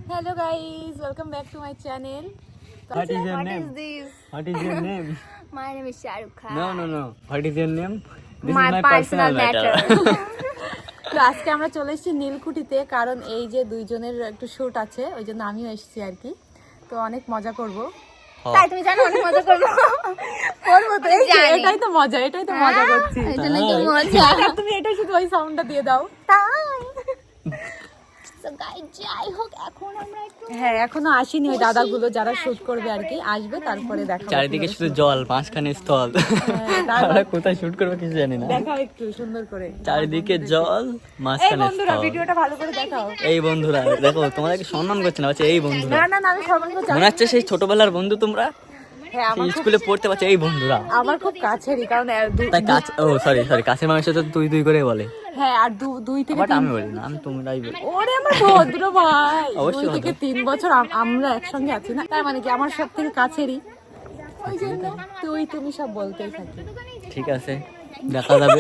Hello guys, welcome back to my channel. What is your What name? is this? What is your name? My name is Shahrukh Khan. No. What is your name? This My is my personal personal matter. তো আজকে আমরা চলে এসেছি নীলকুঠিতে, কারণ এই যে দুইজনের একটু শুট আছে, ওই জন্য আমিও এসেছি আর কি। তো অনেক মজা করব। তাই তুমি জানো অনেক মজা করবো। করবো তো, এই যে, জানি। এটাই তো মজা করছি। এটা নাকি মজা। তুমি এটা শুধু ওই সাউন্ডটা দিয়ে দাও। So guys, যাই হোক এখন আমরা একটু হ্যাঁ, এখনো আসেনি ওই দাদাগুলো যারা শুট করবে আর কি, আসবে তারপরে দেখাবো। চারিদিকে শুধু জল, মাঝখানে স্থল। আমরা কোথায় শুট করবো কিছু জানি না। দেখাও একটু সুন্দর করে। চারিদিকে জল, এই মাঝখানে বন্ধুরা স্থল। ভিডিওটা ভালো করে দেখাও। এই বন্ধুরা দেখো, তোমাদেরকে সম্মান করছে না, এই বন্ধুরা। না আমি সবার করছি। মনে হচ্ছে সেই ছোটবেলার বন্ধু তোমরা, হ্যাঁ, আমার স্কুলে পড়তে পারছো, এই বন্ধুরা। আমার খুব কাছেরই, কারণ তাই কাছে, ও সরি কাছের মানুষের তো তুই করে বলে। হ্যাঁ, আর দুই থেকে বাট আমি বলি না, আমি তোমরাই বলি। ওরে আমার ভদ্র ভাই, অবশ্যই 2 থেকে 3 বছর আমরা একসঙ্গে আছি না, তার মানে কি আমার সব থেকে কাছেরই, ওই জন্য তুমি সব বলতেই থাকি। ঠিক আছে, দেখা যাবে।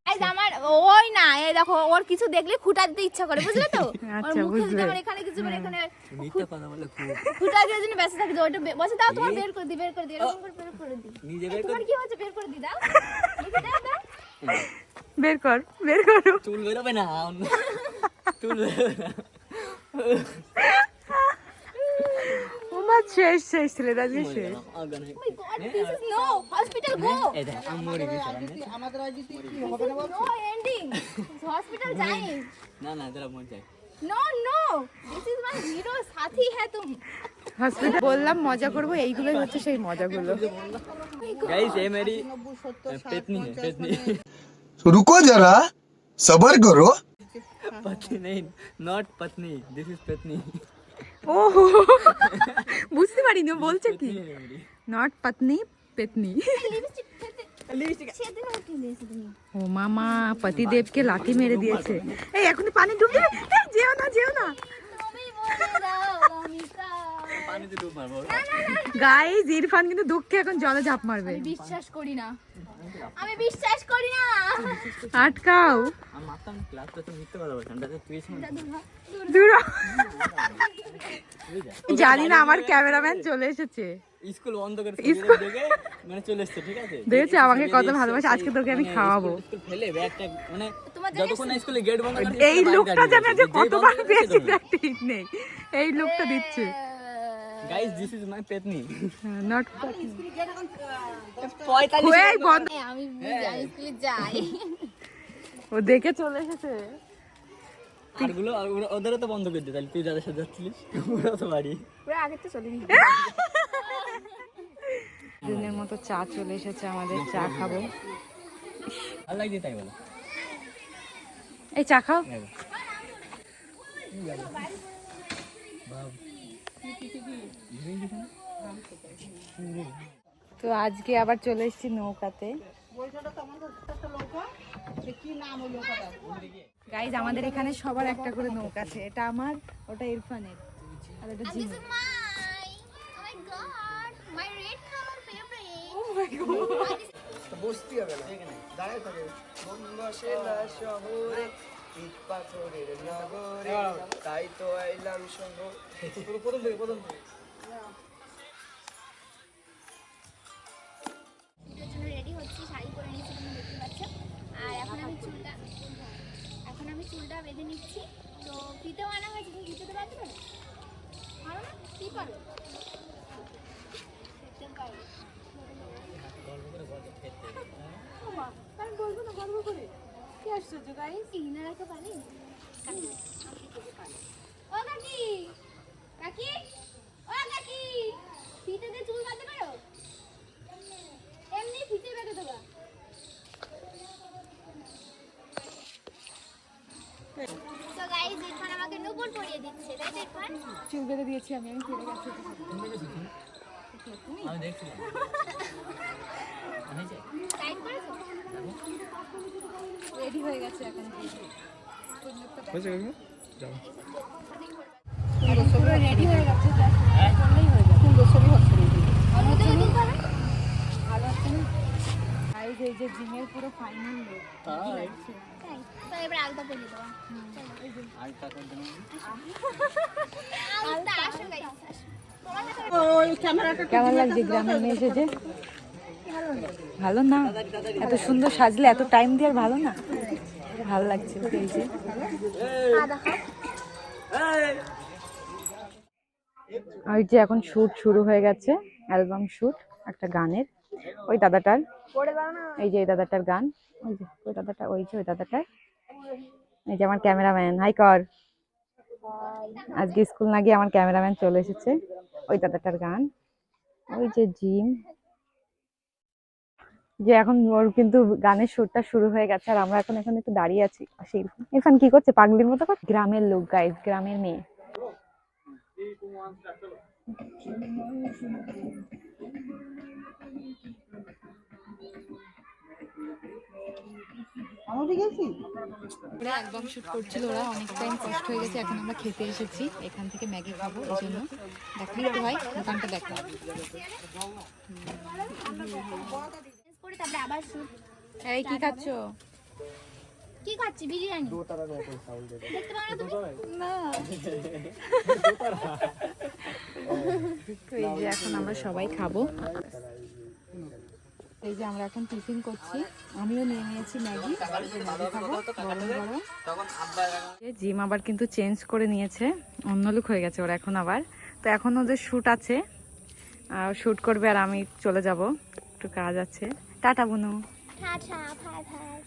Guys, আমার ওই না, এই দেখো ওর কিছু দেখলে খুঁটা দিতে ইচ্ছা করে, বুঝলে তো? ওর আচ্ছা, মুখে যদি বুঝলে। আমার এখানে কিছু করে এখানে মিথ্যা কথা বলে খুব। খুঁটা দেওয়ার জন্য ব্যস্ত থাকে, যে ওটা বসে দাও, তোমার বের করে দিই এরকম করে বের করে দিই। নিজে এই, বের তোমার কি হচ্ছে, বের করে দিই দাও। দাও। বের করো। চুল বেরোবে না, চুল বেরোবে না। ওমা শেষ ছেলেটা দিয়ে শেষ। Oh my God, this is no hospital, go. এই দেখ, আমি মরে গেছি। No ending. Hospital যাই। না তোরা মরে যাই। No, this is my hero, সাথী হ্যাঁ তুম। হসপিটাল বললাম মজা করব, এইগুলোই হচ্ছে সেই মজাগুলো। गाइस ये मेरी पत्नी है, पत्नी। रुको जरा सबर करो। पत्नी नहीं, नॉट पत्नी, दिस इज पत्नी। ও বুঝতে পারিনি ও বলছে কি, নট পত্নী পেতনি। সেদিন উঠে দিয়েছি তুমি। ও মামা পতিদেবকে লাথি মেরে দিয়েছে। এই এখনই পানি ডুব দিবে, যেও না তুমি বলে দাও আমি पानी से डूब मारबो। গাইস, ইরফান কিন্তু দুঃখে এখন জলে ঝাঁপ মারবে। বিশ্বাস করি না, আমি বিশ্বাস করি না। আটকাও, আমি মারতাম ক্লাস তো মিথ্যে কথা বলছিলাম, তাতে তুই শুন। দূর হ। জানি না আমার ক্যামেরাম্যান চলে এসেছে। স্কুল বন্ধ করে স্কুল দেখে মানে চলে এসেছে, ঠিক আছে? দেখেছে আমাকে কত ভালোবাসে, আজকে তোকে আমি খাওয়াবো। স্কুল ফেলে ব্যাগটা মানে তোমার যতক্ষণ না স্কুলে গেট বন্ধ করে এই লোকটা যে আমি আজকে কতবার পেয়েছি তার ঠিক নেই, এই লোকটা দিচ্ছে। गाइस दिस इज माय पेतनी। নট আমি যাই স্কুলে যাই। ও দেখে চলে এসেছে। আরগুলো ওদেরও তো বন্ধ করে দে, তাহলে তুই যাদের সাথে যাচ্ছিলিস ওরা তো বাড়ি। পুরো আগে তো চলে গেছে। দিনের মতো চা চলে এসেছে আমাদের, চা খাবো। ভালো লাগছে তাই বলো। এই চা খাও। তো আজকে আবার চলে এসেছি নৌকাতে। গাইজ আমাদের এখানে সবার একটা করে নৌকা আছে, এটা আমার, ওটা ইরফানের, আর এটা This Jimmy. is oh my God, my red color favorite. বসতে হবে না, দাঁড়ায় থাকে। বসে না শহরে ইট পাথরের নগরে, তাই তো আইলাম শহর। প্রথম থেকে এর জন্য রেডি হচ্ছি, শাড়ি পরে নিয়েছি তুমি দেখতে পাচ্ছ। আর এখন আমি চুলটা বেঁধে নিচ্ছি। তো ফিতে আনা হয়েছে, তুমি ফিতে বাঁধতে পারো? পারো না? কি পারো? ফিতে পারো। আমি বলবো না গর্ব করে, কি আশ্চর্য গাইজ। ইনারা তো পারে। ও কাকি, কাকি, ও কাকি, ফিতে দিয়ে চুল বাঁধতে পারো? এমনি ফিতে বেঁধে দেবা। তো গাইস, ইরফান আমাকে নুপুর পরিয়ে দিচ্ছে, তাই তো ইরফান? চুল বেঁধে দিয়েছি আমি ফিরে গেছি। আমি দেখছিলাম টাইট করেছো? রেডি হয়ে গেছে এখন। পুরো রেডি হয়ে গেছে, জাস্ট করলেই হয়ে যাবে। ফুলসরি হসপিটাল অন্য দিকে দিতে হবে? ভালো আছে না গাইজ, এই যে জিমের পুরো ফাইনাল লুক। তাই তাই। তো এবার আলতা পরিয়ে দেবো আর টাকা দেন আলতা আসো গাইস আসো কেমন লাগছে গ্রামে নিয়ে এসেছে? ভালো না? এত সুন্দর সাজলে এত টাইম দিয়ে আর ভালো না? ভালো লাগছে এই যে। আর যে এখন শুট শুরু হয়ে গেছে, অ্যালবাম শুট একটা গানের। ওই দাদাটার, এই যে এই দাদাটার গান, ওই যে ওই দাদাটা, ওই যে ওই দাদাটার, এই যে আমার ক্যামেরাম্যান, হাই কর। আজকে স্কুল না গিয়ে আমার ক্যামেরাম্যান চলে এসেছে। ওই দাদাটার গান, ওই যে জিম, যে এখন ওর কিন্তু গানের সুরটা শুরু হয়ে গেছে আর আমরা এখন এখানে একটু দাঁড়িয়ে আছি। ইরফান কি করছে? পাগলির মতো করছে। গ্রামের লোক গাইস, গ্রামের মেয়ে। ওরা অ্যালবাম শুট করছিল, ওরা অনেক টাইম কষ্ট হয়ে গেছে, এখন আমরা খেতে এসেছি। এখান থেকে ম্যাগি খাবো, এই জন্য দেখো একটু ভাই দোকানটা দেখো। করে তারপরে আবার শুট। এই কি খাচ্ছো? কি খাচ্ছি? বিরিয়ানি। দেখতে পাও না তুমি? না। তো এই যে এখন আমরা সবাই খাবো। এই যে আমরা এখন টিফিন করছি, আমিও নিয়ে নিয়েছি ম্যাগি খাবো গরম গরম। জিম আবার কিন্তু চেঞ্জ করে নিয়েছে, অন্য লুক হয়ে গেছে ওরা এখন আবার। তো এখন ওদের শ্যুট আছে, শ্যুট করবে আর আমি চলে যাব, একটু কাজ আছে। টাটা বুনু। Tata bye bye.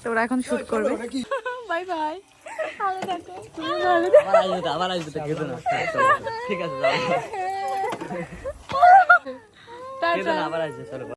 তো ওরা এখন শ্যুট করবে। Bye bye. ভালো থাকো। আবার আসবে তো খেতে না। ঠিক আছে, টাটা। আবার আসবে চলো।